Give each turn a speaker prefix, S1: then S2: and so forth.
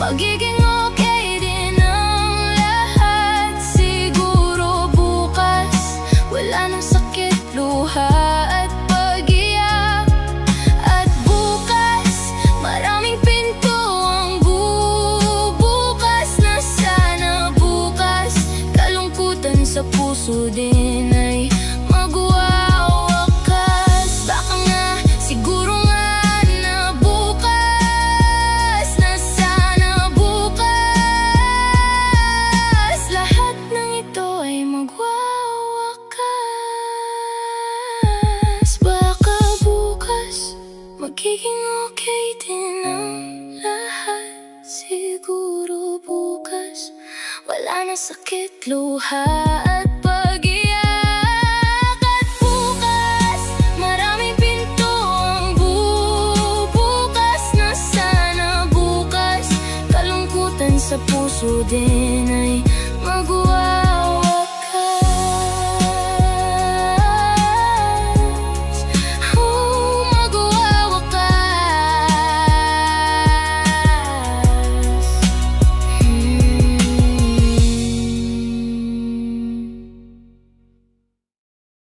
S1: magiging okay din ang lahat. Siguro bukas wala nang sakit, luha at pag-iyak. At bukas maraming pinto ang bubukas, na sana bukas kalungkutan sa puso din ay magwawakas. Baka nga, siguro nga na bukas, na sana bukas lahat ng ito ay magwawakas. Baka bukas magiging okay din ang lahat. Siguro bukas wala na sakit, luha at pag-iyak. At bukas maraming pinto ang bubukas, na sana bukas kalungkutan sa puso din ay